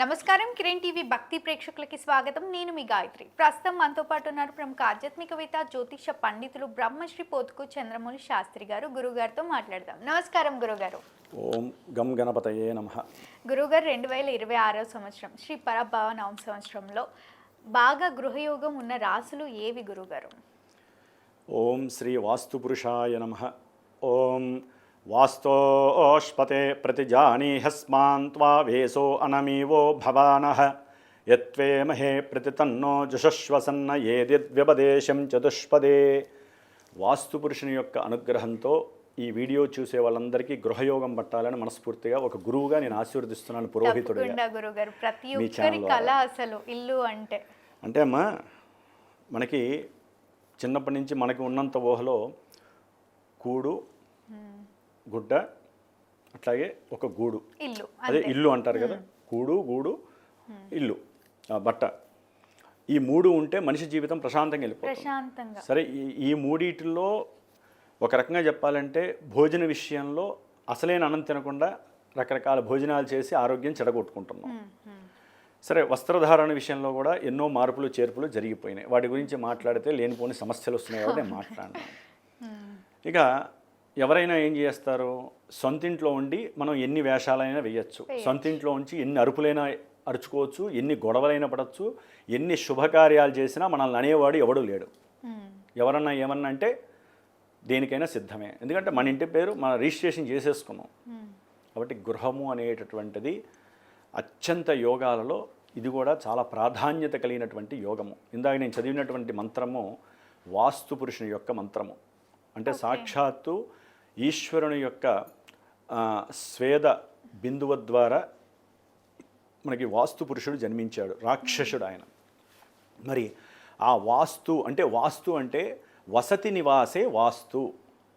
నమస్కారం కిరణ్ టీవీ భక్తి ప్రేక్షకులకి స్వాగతం. నేను మీ గాయత్రి. ప్రస్తుతం మనతో పాటు ఉన్నారు ప్రముఖ ఆధ్యాత్మికవేత్త జ్యోతిష పండితులు బ్రహ్మశ్రీ పోతుకు చంద్రమౌళి శాస్త్రి గారు. గురుగారితో మాట్లాడదాం. నమస్కారం గురుగారు. ఓం గం గణపతయే నమః. గురుగారు 2026వ సంవత్సరం శ్రీ పరభావ నవం సంవత్సరంలో బాగా గృహయోగం ఉన్న రాసులు ఏవి గురుగారు? ఓం శ్రీ వాస్తుపురుషాయ నమః. ఓం వాస్తోష్పతే ప్రతిజానీహస్మాన్ త్వా వేసో అనమీవో భవానః యత్వేమహే ప్రతితన్నో జుషశ్వసన్న ఏదిద్వ్యపదేశం చతుష్పదే. వాస్తుపురుషుని యొక్క అనుగ్రహంతో ఈ వీడియో చూసే వాళ్ళందరికీ గృహయోగం పట్టాలని మనస్ఫూర్తిగా ఒక గురువుగా నేను ఆశీర్వదిస్తున్నాను, పురోహితుడిగా. గురుగారు ప్రతి ఒక్కరి కళ అసలు ఇల్లు అంటే అమ్మా, మనకి చిన్నప్పటి నుంచి మనకి ఉన్నంత ఊహలో కూడు గుడ్డ అట్లాగే ఒక గూడు, ఇల్లు, అదే ఇల్లు అంటారు కదా. కూడు గూడు ఇల్లు బట్ట, ఈ మూడు ఉంటే మనిషి జీవితం ప్రశాంతంగా వెళ్ళిపోతుంది. సరే, ఈ మూడిటిలో ఒక రకంగా చెప్పాలంటే భోజన విషయంలో అసలైన అన్నం తినకుండా రకరకాల భోజనాలు చేసి ఆరోగ్యం చెడగొట్టుకుంటున్నాం. సరే, వస్త్రధారణ విషయంలో కూడా ఎన్నో మార్పులు చేర్పులు జరిగిపోయినాయి. వాటి గురించి మాట్లాడితే లేనిపోని సమస్యలు వస్తున్నాయి కాబట్టి నేను మాట్లాడినాను. ఇక ఎవరైనా ఏం చేస్తారు, సొంతింట్లో ఉండి మనం ఎన్ని వేషాలైనా వేయచ్చు, సొంతింట్లో ఉంచి ఎన్ని అరుపులైనా అరుచుకోవచ్చు, ఎన్ని గొడవలైనా పడవచ్చు, ఎన్ని శుభకార్యాలు చేసినా మనల్ని అనేవాడు ఎవడు లేడు. ఎవరన్నా ఏమన్నా అంటే దేనికైనా సిద్ధమే, ఎందుకంటే మన ఇంటి పేరు మన రిజిస్ట్రేషన్ చేసేసుకున్నాం. కాబట్టి గృహము అనేటటువంటిది అత్యంత యోగాలలో ఇది కూడా చాలా ప్రాధాన్యత కలిగినటువంటి యోగము. ఇందాక నేను చదివినటువంటి మంత్రము వాస్తు పురుషుని యొక్క మంత్రము. అంటే సాక్షాత్తు ఈశ్వరుని యొక్క స్వేద బిందువు ద్వారా మనకి వాస్తు పురుషుడు జన్మించాడు, రాక్షసుడు ఆయన. మరి ఆ వాస్తు అంటే వసతి నివాసే వాస్తు,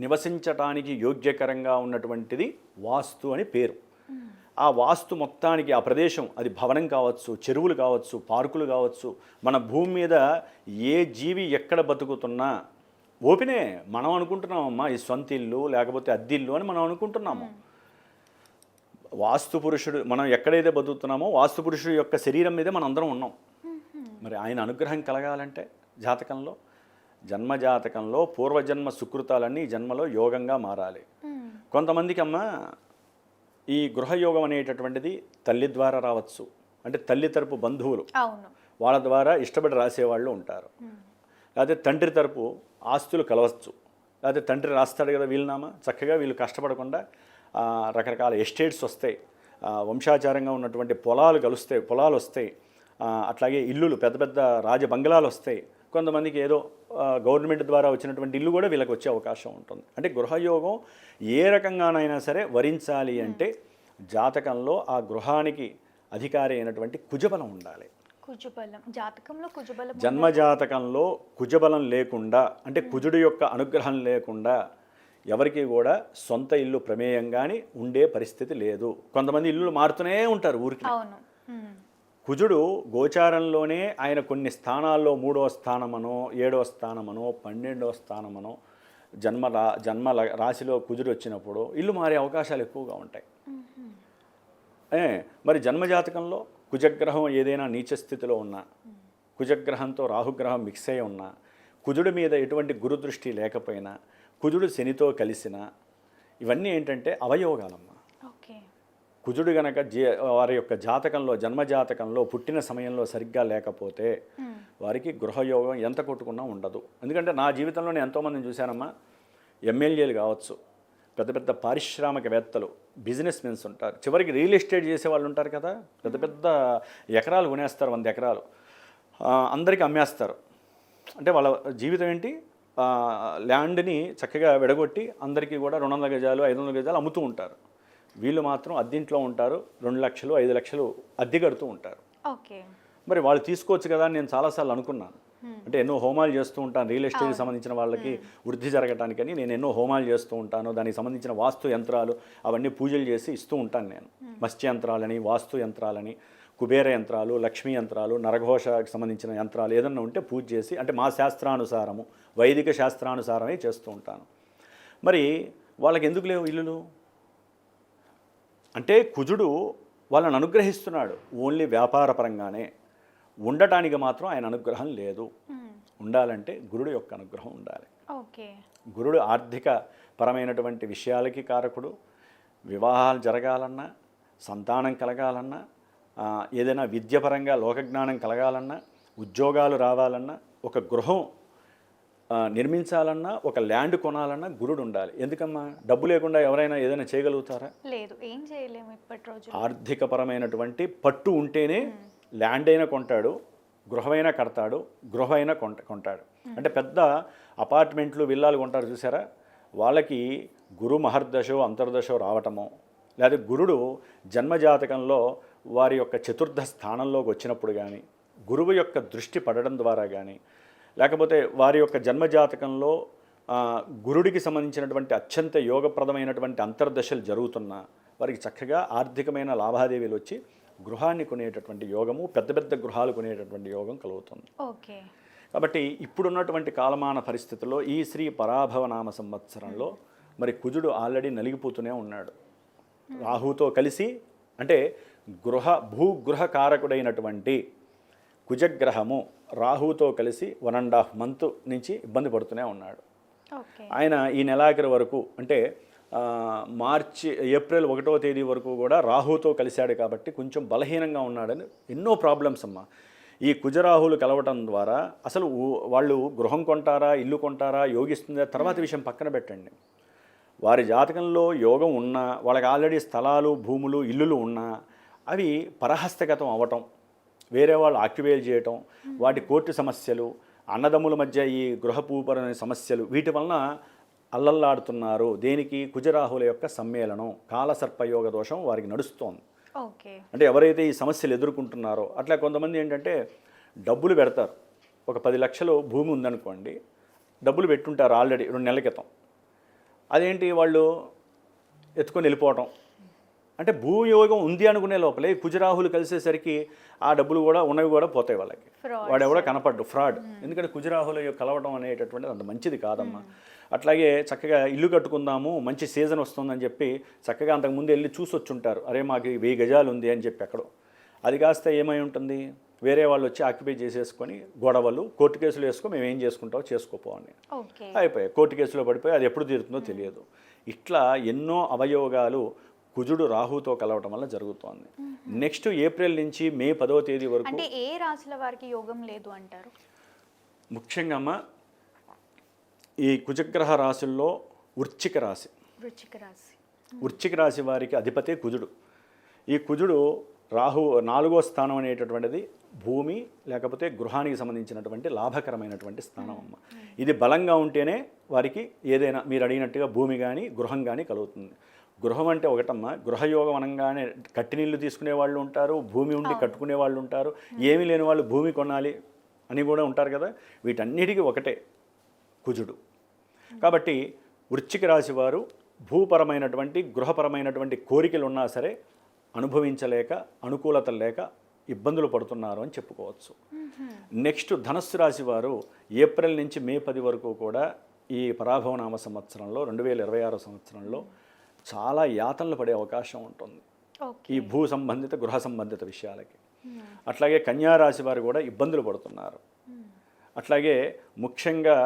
నివసించటానికి యోగ్యకరంగా ఉన్నటువంటిది వాస్తు అని పేరు. ఆ వాస్తు మొత్తానికి ఆ ప్రదేశం, అది భవనం కావచ్చు, చెరువులు కావచ్చు, పార్కులు కావచ్చు, మన భూమి మీద ఏ జీవి ఎక్కడ బతుకుతున్నా ఓపెనే. మనం అనుకుంటున్నామమ్మా ఈ సొంత ఇల్లు లేకపోతే అద్దిల్లు అని మనం అనుకుంటున్నాము. వాస్తు పురుషుడు మనం ఎక్కడైతే బతుకుతున్నామో వాస్తు పురుషుడు యొక్క శరీరం మీదే మనం అందరం ఉన్నాం. మరి ఆయన అనుగ్రహం కలగాలంటే జాతకంలో, జన్మజాతకంలో పూర్వజన్మ సుకృతాలన్నీ జన్మలో యోగంగా మారాలి. కొంతమందికి అమ్మ ఈ గృహయోగం అనేటటువంటిది తల్లి ద్వారా రావచ్చు, అంటే తల్లి తరపు బంధువులు వాళ్ళ ద్వారా ఇష్టపడి రాసేవాళ్ళు ఉంటారు. లేకపోతే తండ్రి తరపు ఆస్తులు కలవచ్చు, లేకపోతే తండ్రి రాస్తాడు కదా వీలునామా, చక్కగా వీళ్ళు కష్టపడకుండా రకరకాల ఎస్టేట్స్ వస్తాయి, వంశాచారంగా ఉన్నటువంటి పొలాలు వస్తాయి, అట్లాగే ఇల్లులు పెద్ద పెద్ద రాజ బంగ్లాలు వస్తాయి. కొంతమందికి ఏదో గవర్నమెంట్ ద్వారా వచ్చినటువంటి ఇల్లు కూడా వీళ్ళకి వచ్చే అవకాశం ఉంటుంది. అంటే గృహయోగం ఏ రకంగానైనా సరే వరించాలి అంటే జాతకంలో ఆ గృహానికి అధికారి అయినటువంటి కుజబలం ఉండాలి. జన్మజాతకంలో కుజబలం లేకుండా, అంటే కుజుడు యొక్క అనుగ్రహం లేకుండా ఎవరికి కూడా సొంత ఇల్లు ప్రమేయంగాని ఉండే పరిస్థితి లేదు. కొంతమంది ఇల్లు మారుతూనే ఉంటారు ఊరికి. కుజుడు గోచారంలోనే ఆయన కొన్ని స్థానాల్లో 3వ స్థానమనో 7వ స్థానమనో 12వ స్థానమనో జన్మ రాశిలో కుజుడు వచ్చినప్పుడు ఇల్లు మారే అవకాశాలు ఎక్కువగా ఉంటాయి. మరి జన్మజాతకంలో కుజగ్రహం ఏదైనా నీచ స్థితిలో ఉన్నా, కుజగ్రహంతో రాహుగ్రహం మిక్స్ అయి ఉన్నా, కుజుడి మీద ఎటువంటి గురుదృష్టి లేకపోయినా, కుజుడు శనితో కలిసిన, ఇవన్నీ ఏంటంటే అవయోగాలమ్మ. కుజుడు గనక వారి యొక్క జాతకంలో, జన్మజాతకంలో పుట్టిన సమయంలో సరిగ్గా లేకపోతే వారికి గృహయోగం ఎంత కొట్టుకున్నా ఉండదు. ఎందుకంటే నా జీవితంలో నేను ఎంతోమందిని చూశానమ్మా, ఎమ్మెల్యేలు కావచ్చు, పెద్ద పెద్ద పారిశ్రామికవేత్తలు, బిజినెస్ మెన్స్ ఉంటారు, చివరికి రియల్ ఎస్టేట్ చేసే వాళ్ళు ఉంటారు కదా, పెద్ద పెద్ద ఎకరాలు కొనేస్తారు, 100 ఎకరాలు అందరికీ అమ్మేస్తారు. అంటే వాళ్ళ జీవితం ఏంటి, ల్యాండ్ని చక్కగా విడగొట్టి అందరికీ కూడా 200 గజాలు 500 గజాలు అమ్ముతూ ఉంటారు. వీళ్ళు మాత్రం అద్దెంట్లో ఉంటారు, 2 లక్షలు 5 లక్షలు అద్దె కడుతూ ఉంటారు. మరి వాళ్ళు తీసుకోవచ్చు కదా అని నేను చాలాసార్లు అనుకున్నాను. అంటే ఎన్నో హోమాలు చేస్తూ ఉంటాను రియల్ ఎస్టేట్కి సంబంధించిన వాళ్ళకి వృద్ధి జరగటానికని. నేను ఎన్నో హోమాలు చేస్తూ ఉంటాను, దానికి సంబంధించిన వాస్తు యంత్రాలు అవన్నీ పూజలు చేసి ఇస్తూ ఉంటాను నేను. మత్స్య యంత్రాలని, వాస్తు యంత్రాలని, కుబేర యంత్రాలు, లక్ష్మీ యంత్రాలు, నరఘోషకి సంబంధించిన యంత్రాలు ఏదన్నా ఉంటే పూజ చేసి, అంటే మా శాస్త్రానుసారము, వైదిక శాస్త్రానుసారమే చేస్తూ ఉంటాను. మరి వాళ్ళకి ఎందుకు లేవు ఇల్లులు అంటే కుజుడు వాళ్ళని అనుగ్రహిస్తున్నాడు, ఓన్లీ వ్యాపార పరంగానే. ఉండటానికి మాత్రం ఆయన అనుగ్రహం లేదు. ఉండాలంటే గురుడు యొక్క అనుగ్రహం ఉండాలి. ఓకే. గురుడు ఆర్థిక పరమైనటువంటి విషయాలకి కారకుడు. వివాహాలు జరగాలన్నా, సంతానం కలగాలన్నా, ఏదైనా విద్యపరంగా లోకజ్ఞానం కలగాలన్నా, ఉద్యోగాలు రావాలన్నా, ఒక గృహం నిర్మించాలన్నా, ఒక ల్యాండ్ కొనాలన్నా గురుడు ఉండాలి. ఎందుకమ్మా? డబ్బు లేకుండా ఎవరైనా ఏదైనా చేయగలుగుతారా? లేదు, ఏం చేయలేము ఇప్పటి రోజు. ఆర్థికపరమైనటువంటి పట్టు ఉంటేనే ల్యాండ్ అయినా కొంటాడు, గృహమైనా కడతాడు, గృహమైనా కొంటాడు. అంటే పెద్ద అపార్ట్మెంట్లు విల్లాలు కొంటారు చూసారా, వాళ్ళకి గురు మహర్దశో అంతర్దశో రావటమో, లేదా గురుడు జన్మజాతకంలో వారి యొక్క చతుర్థ స్థానంలోకి వచ్చినప్పుడు కానీ, గురువు యొక్క దృష్టి పడడం ద్వారా కానీ, లేకపోతే వారి యొక్క జన్మజాతకంలో గురుడికి సంబంధించినటువంటి అత్యంత యోగప్రదమైనటువంటి అంతర్దశలు జరుగుతున్నా వారికి చక్కగా ఆర్థికమైన లావాదేవీలు వచ్చి గృహాన్ని కొనేటటువంటి యోగము, పెద్ద పెద్ద గృహాలు కొనేటటువంటి యోగం కలుగుతుంది. ఓకే. కాబట్టి ఇప్పుడున్నటువంటి కాలమాన పరిస్థితుల్లో ఈ శ్రీ పరాభవనామ సంవత్సరంలో మరి కుజుడు ఆల్రెడీ నలిగిపోతూనే ఉన్నాడు రాహుతో కలిసి. అంటే భూగృహ కారకుడైనటువంటి కుజగ్రహము రాహుతో కలిసి 1.5 మంత్ నుంచి ఇబ్బంది పడుతూనే ఉన్నాడు. ఆయన ఈ నెలాఖరు వరకు, అంటే ఏప్రిల్ 1వ తేదీ వరకు కూడా రాహుతో కలిశాడు కాబట్టి కొంచెం బలహీనంగా ఉన్నాడని ఎన్నో ప్రాబ్లమ్స్ అమ్మా. ఈ కుజరాహులు కలవటం ద్వారా అసలు వాళ్ళు గృహం కొంటారా, ఇల్లు కొంటారా, యోగిస్తుందా తర్వాత విషయం పక్కన పెట్టండి. వారి జాతకంలో యోగం ఉన్నా, వాళ్ళకి ఆల్రెడీ స్థలాలు, భూములు, ఇల్లులు ఉన్నా అవి పరహస్తగతం అవ్వటం, వేరే వాళ్ళు ఆక్యుపై చేయటం, వాటి కోర్టు సమస్యలు, అన్నదమ్ముల మధ్య ఈ గృహపూపరమైన సమస్యలు, వీటి వలన అల్లల్లాడుతున్నారు. దేనికి? కుజరాహుల యొక్క సమ్మేళనం, కాలసర్పయోగ దోషం వారికి నడుస్తోంది. అంటే ఎవరైతే ఈ సమస్యలు ఎదుర్కొంటున్నారో, అట్లా కొంతమంది ఏంటంటే డబ్బులు పెడతారు. ఒక 10 లక్షలు భూమి ఉందనుకోండి, డబ్బులు పెట్టుంటారు ఆల్రెడీ 2 నెలల క్రితం. అదేంటి వాళ్ళు ఎత్తుకొని వెళ్ళిపోవటం. అంటే భూయోగం ఉంది అనుకునే లోపలే కుజరాహులు కలిసేసరికి ఆ డబ్బులు కూడా ఉన్నవి కూడా పోతాయి వాళ్ళకి. వాడు ఎవడో కనపడ్డు, ఫ్రాడ్. ఎందుకంటే కుజరాహులు కలవడం అనేటటువంటిది అంత మంచిది కాదమ్మా. అట్లాగే చక్కగా ఇల్లు కట్టుకుందాము, మంచి సీజన్ వస్తుందని చెప్పి చక్కగా అంతకుముందు వెళ్ళి చూసి వచ్చుంటారు. అరే మాకు 1000 గజాలు ఉంది అని చెప్పి ఎక్కడో. అది కాస్త ఏమై ఉంటుంది, వేరే వాళ్ళు వచ్చి ఆక్యుపై చేసేసుకొని గొడవలు, కోర్టు కేసులు వేసుకొని మేము ఏం చేసుకుంటామో చేసుకోపోవని అయిపోయాయి. కోర్టు కేసులో పడిపోయి అది ఎప్పుడు తీరుతుందో తెలియదు. ఇట్లా ఎన్నో అవయోగాలు కుజుడు రాహుతో కలవటం వల్ల జరుగుతోంది. నెక్స్ట్ ఏప్రిల్ నుంచి మే 10వ తేదీ వరకు. అంటే ఏ రాశుల వారికి యోగం లేదు అంటారు? ముఖ్యంగా అమ్మ ఈ కుజగ్రహ రాశుల్లో వృశ్చిక రాశి వారికి అధిపతే కుజుడు. ఈ కుజుడు రాహు 4వ స్థానం అనేటటువంటిది భూమి లేకపోతే గృహానికి సంబంధించినటువంటి లాభకరమైనటువంటి స్థానం అమ్మ. ఇది బలంగా ఉంటేనే వారికి ఏదైనా మీరు అడిగినట్టుగా భూమి కానీ గృహం కానీ కలుగుతుంది. గృహం అంటే ఒకటమ్మా, గృహయోగం అనగానే కట్టినీళ్ళు తీసుకునే వాళ్ళు ఉంటారు, భూమి ఉండి కట్టుకునే వాళ్ళు ఉంటారు, ఏమీ లేని వాళ్ళు భూమి కొనాలి అని కూడా ఉంటారు కదా. వీటన్నిటికీ ఒకటే కుజుడు. కాబట్టి వృశ్చిక రాశి వారు భూపరమైనటువంటి గృహపరమైనటువంటి కోరికలు ఉన్నా సరే అనుభవించలేక, అనుకూలత లేక ఇబ్బందులు పడుతున్నారు అని చెప్పుకోవచ్చు. నెక్స్ట్ ధనస్సు రాశి వారు ఏప్రిల్ నుంచి మే 10 వరకు కూడా ఈ పరాభవనామ సంవత్సరంలో 2026 సంవత్సరంలో చాలా యాతనలు పడే అవకాశం ఉంటుంది ఈ భూ సంబంధిత గృహ సంబంధిత విషయాలకి. అట్లాగే కన్యారాశి వారు కూడా ఇబ్బందులు పడుతున్నారు. అట్లాగే ముఖ్యంగా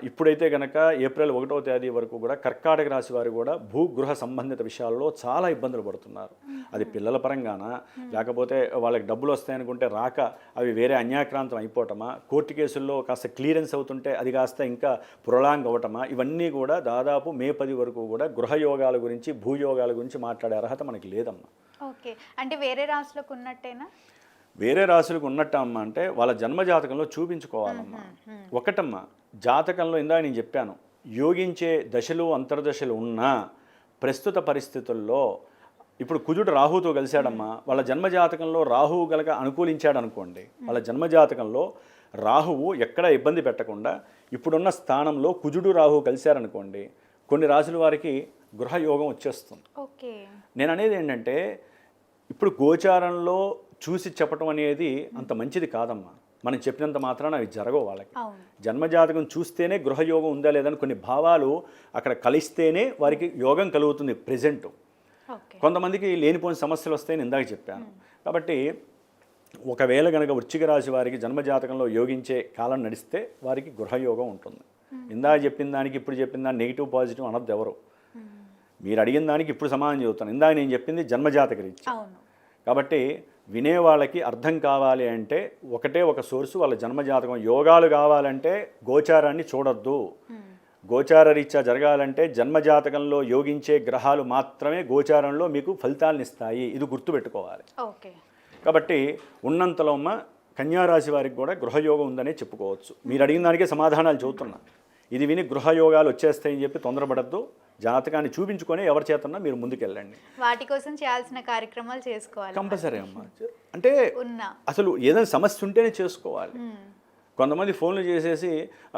ఇప్పుడైతే కనుక ఏప్రిల్ 1వ తేదీ వరకు కూడా కర్కాటక రాశి వారు కూడా భూగృహ సంబంధిత విషయాల్లో చాలా ఇబ్బందులు పడుతున్నారు. అది పిల్లల పరంగానా, లేకపోతే వాళ్ళకి డబ్బులు వస్తాయనుకుంటే రాక అవి వేరే అన్యాక్రాంతం అయిపోవటమా, కోర్టు కేసుల్లో కాస్త క్లియరెన్స్ అవుతుంటే అది కాస్త ఇంకా ప్రొలాంగ్ అవ్వటమా, ఇవన్నీ కూడా దాదాపు మే 10 వరకు కూడా గృహయోగాల గురించి భూయోగాల గురించి మాట్లాడే అర్హత మనకి లేదమ్మా. ఓకే, అంటే వేరే రాశులకు ఉన్నట్టేనా? వేరే రాశులకు ఉన్నట్టమ్మా అంటే వాళ్ళ జన్మజాతకంలో చూపించుకోవాలమ్మా. ఒకటమ్మా, జాతకంలో ఇందాక నేను చెప్పాను, యోగించే దశలు అంతర్దశలు ఉన్నా ప్రస్తుత పరిస్థితుల్లో ఇప్పుడు కుజుడు రాహుతో కలిశాడమ్మా. వాళ్ళ జన్మజాతకంలో రాహువు గలక అనుకూలించాడు అనుకోండి, వాళ్ళ జన్మజాతకంలో రాహువు ఎక్కడ ఇబ్బంది పెట్టకుండా ఇప్పుడున్న స్థానంలో కుజుడు రాహువు కలిశారనుకోండి, కొన్ని రాశుల వారికి గృహయోగం వచ్చేస్తుంది. నేను అనేది ఏంటంటే ఇప్పుడు గోచారంలో చూసి చెప్పటం అనేది అంత మంచిది కాదమ్మా. మనం చెప్పినంత మాత్రాన అవి జరగవు. వాళ్ళకి జన్మజాతకం చూస్తేనే గృహయోగం ఉందా లేదని కొన్ని భావాలు అక్కడ కలిస్తేనే వారికి యోగం కలుగుతుంది. Present okay. కొంతమందికి లేనిపోని సమస్యలు వస్తాయని ఇందాక చెప్పాను. కాబట్టి ఒకవేళ కనుక వృశ్చిక రాశి వారికి జన్మజాతకంలో యోగించే కాలం నడిస్తే వారికి గృహయోగం ఉంటుంది. ఇందాక చెప్పిన దానికి ఇప్పుడు చెప్పిన దానికి నెగిటివ్ పాజిటివ్ అనద్దు ఎవరు. మీరు అడిగిన దానికి ఇప్పుడు సమాధానం చెబుతాను. ఇందాక నేను చెప్పింది జన్మజాతక రీత్యా. అవును. కాబట్టి వినేవాళ్ళకి అర్థం కావాలి అంటే ఒకటే ఒక సోర్సు వాళ్ళ జన్మజాతకం. యోగాలు కావాలంటే గోచారాన్ని చూడొద్దు. గోచార రీత్యా జరగాలంటే జన్మజాతకంలో యోగించే గ్రహాలు మాత్రమే గోచారంలో మీకు ఫలితాలను ఇస్తాయి. ఇది గుర్తుపెట్టుకోవాలి. ఓకే. కాబట్టి ఉన్నంతలో కన్యారాశి వారికి కూడా గృహయోగం ఉందనే చెప్పుకోవచ్చు. మీరు అడిగిన దానికే సమాధానాలు చెబుతున్నా. ఇది విని గృహయోగాలు వచ్చేస్తాయని చెప్పి తొందరపడద్దు. జాతకాన్ని చూపించుకొని ఎవరి చేతన్నా మీరు ముందుకెళ్ళండి. వాటి కోసం చేయాల్సిన కార్యక్రమాలు చేసుకోవాలి. కంపల్సరీ అమ్మ. అంటే అసలు ఏదైనా సమస్య ఉంటేనే చేసుకోవాలి. కొంతమంది ఫోన్లు చేసేసి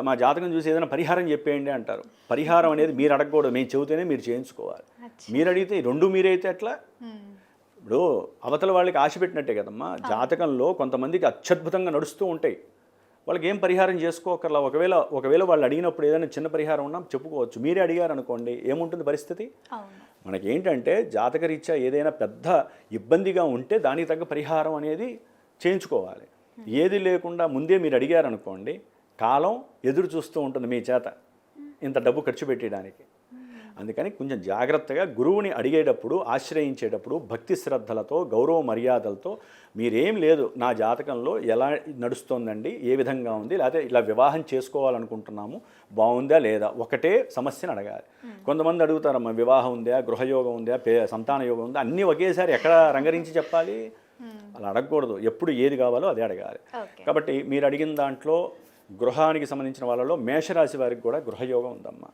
మా జాతకం చూసి ఏదైనా పరిహారం చెప్పేయండి అంటారు. పరిహారం అనేది మీరు అడగకూడదు, మేము చెబితేనే మీరు చేయించుకోవాలి. మీరు అడిగితే రెండు మీరైతే ఎట్లా? ఇప్పుడు అవతల వాళ్ళకి ఆశ పెట్టినట్టే కదమ్మా. జాతకంలో కొంతమందికి అత్యద్భుతంగా నడుస్తూ ఉంటాయి. వాళ్ళకి ఏం పరిహారం చేసుకోకర్లా. ఒకవేళ వాళ్ళు అడిగినప్పుడు ఏదైనా చిన్న పరిహారం ఉన్నా చెప్పుకోవచ్చు. మీరే అడిగారు అనుకోండి, ఏముంటుంది పరిస్థితి? మనకి ఏంటంటే జాతకరీత్యా ఏదైనా పెద్ద ఇబ్బందిగా ఉంటే దానికి తగ్గ పరిహారం అనేది చేయించుకోవాలి. ఏది లేకుండా ముందే మీరు అడిగారనుకోండి, కాలం ఎదురు చూస్తూ ఉంటుంది మీ చేత ఇంత డబ్బు ఖర్చు పెట్టడానికి. అందుకని కొంచెం జాగ్రత్తగా గురువుని అడిగేటప్పుడు, ఆశ్రయించేటప్పుడు భక్తి శ్రద్ధలతో, గౌరవ మర్యాదలతో మీరేం లేదు నా జాతకంలో ఎలా నడుస్తోందండి, ఏ విధంగా ఉంది, లేకపోతే ఇలా వివాహం చేసుకోవాలనుకుంటున్నాము బాగుందా లేదా, ఒకటే సమస్యను అడగాలి. కొంతమంది అడుగుతారమ్మా వివాహం ఉందా, గృహయోగం ఉందా, సంతాన యోగం ఉందా, అన్నీ ఒకేసారి ఎక్కడ రంగరించి చెప్పాలి? అలా అడగకూడదు. ఎప్పుడు ఏది కావాలో అదే అడగాలి. కాబట్టి మీరు అడిగిన దాంట్లో గృహానికి సంబంధించిన వాళ్ళలో మేషరాశి వారికి కూడా గృహయోగం ఉందమ్మా.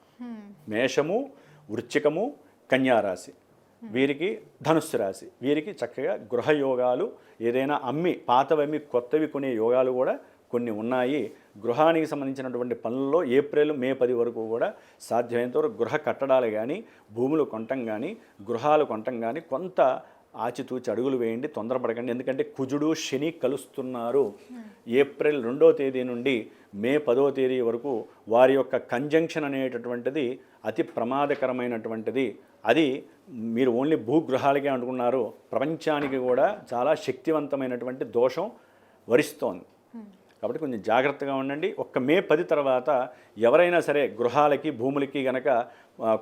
మేషము, వృశ్చికము, కన్యారాశి వీరికి, ధనుస్సు రాశి వీరికి చక్కగా గృహయోగాలు, ఏదైనా అమ్మి పాతవమ్మి కొత్తవి కొనే యోగాలు కూడా కొన్ని ఉన్నాయి. గృహానికి సంబంధించినటువంటి పనుల్లో ఏప్రిల్, మే 10 వరకు కూడా సాధ్యమైనంత వరకు గృహ కట్టడాలు కానీ, భూములు కొనటం కానీ, గృహాలు కొనటం కానీ కొంత ఆచితూచి అడుగులు వేయండి, తొందరపడకండి. ఎందుకంటే కుజుడు, శని కలుస్తున్నారు. ఏప్రిల్ 2వ తేదీ నుండి మే 10వ తేదీ వరకు వారి యొక్క కంజంక్షన్ అనేటటువంటిది అతి ప్రమాదకరమైనటువంటిది. అది మీరు ఓన్లీ భూగృహాలకే అనుకున్నారు, ప్రపంచానికి కూడా చాలా శక్తివంతమైనటువంటి దోషం వరిస్తోంది. కాబట్టి కొంచెం జాగ్రత్తగా ఉండండి. ఒక్క మే 10 తర్వాత ఎవరైనా సరే గృహాలకి, భూములకి గనక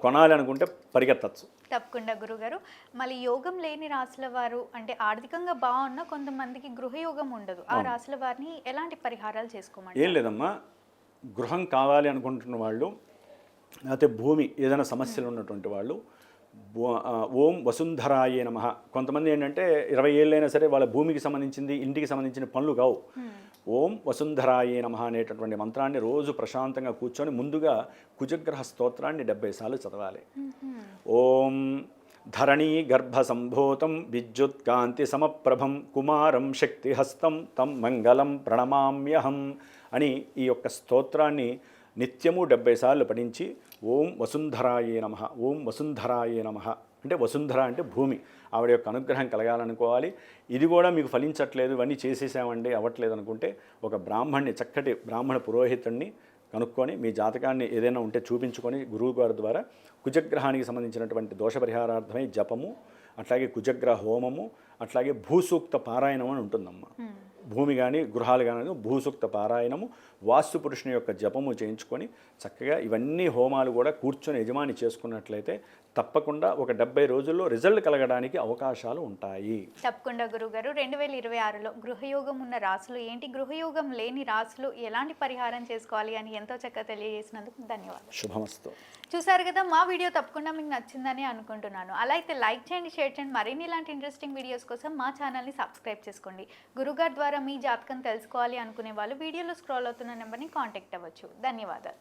కొనాలనుకుంటే పరిగెత్తచ్చు. తప్పకుండా గురుగారు. మళ్ళీ యోగం లేని రాశుల వారు అంటే ఆర్థికంగా బాగున్న కొంతమందికి గృహయోగం ఉండదు. ఆ రాశుల వారిని ఎలాంటి పరిహారాలు చేసుకోమంటారు? ఏం లేదమ్మా, గృహం కావాలి అనుకుంటున్న వాళ్ళు, లేకపోతే భూమి ఏదైనా సమస్యలు ఉన్నటువంటి వాళ్ళు ఓం వసుంధరాయే నమః. కొంతమంది ఏంటంటే 20 ఏళ్ళైనా సరే వాళ్ళ భూమికి సంబంధించింది, ఇంటికి సంబంధించిన పనులు కావు. ఓం వసుంధరాయే నమః అనేటటువంటి మంత్రాన్ని రోజు ప్రశాంతంగా కూర్చొని ముందుగా కుజగ్రహ స్తోత్రాన్ని 70 సార్లు చదవాలి. ఓం ధరణీ గర్భ సంభూతం విద్యుత్ కాంతి సమప్రభం కుమారం శక్తిహస్తం తం మంగళం ప్రణమామ్యహం అని ఈ యొక్క స్తోత్రాన్ని నిత్యము 70 సార్లు పఠించి ఓం వసుంధరాయే నమః, ఓం వసుంధరాయే నమః అంటే వసుంధర అంటే భూమి, ఆవిడ యొక్క అనుగ్రహం కలగాలనుకోవాలి. ఇది కూడా మీకు ఫలించట్లేదు, ఇవన్నీ చేసేసామండి అవ్వట్లేదు అనుకుంటే ఒక బ్రాహ్మణ్ణి, చక్కటి బ్రాహ్మణ పురోహితుడిని కనుక్కొని మీ జాతకాన్ని ఏదైనా ఉంటే చూపించుకొని గురువు గారి ద్వారా కుజగ్రహానికి సంబంధించినటువంటి దోష పరిహారార్థమై జపము, అట్లాగే కుజగ్రహ హోమము, అట్లాగే భూసూక్త పారాయణం అని ఉంటుందమ్మా. భూమి కానీ గృహాలు కానీ భూసూక్త పారాయణము, వాస్తు పురుషుని యొక్క జపము చేయించుకొని చక్కగా ఇవన్నీ హోమాలు కూడా కూర్చొని యజమాని చేసుకున్నట్లయితే తప్పకుండా ఒక 70 రోజుల్లో రిజల్ట్ కలగడానికి అవకాశాలు ఉంటాయి. తప్పకుండా గురుగారు. 2026లో గృహయోగం ఉన్న రాశులు ఏంటి, గృహయోగం లేని రాశులు ఎలాంటి పరిహారం చేసుకోవాలి అని ఎంతో చక్కగా తెలియజేసినందుకు ధన్యవాదాలు. శుభమస్తు. చూసారు కదా, మా వీడియో తప్పకుండా మీకు నచ్చిందని అనుకుంటున్నాను. అలా అయితే లైక్ చేయండి, షేర్ చేయండి. మరిన్ని ఇలాంటి ఇంట్రెస్టింగ్ వీడియోస్ కోసం మా ఛానల్ని సబ్స్క్రైబ్ చేసుకోండి. గురుగారు ద్వారా మీ జాతకం తెలుసుకోవాలి అనుకునే వాళ్ళు వీడియోలో స్క్రోల్ అవుతున్న నెంబర్ని కాంటాక్ట్ అవ్వచ్చు. ధన్యవాదాలు.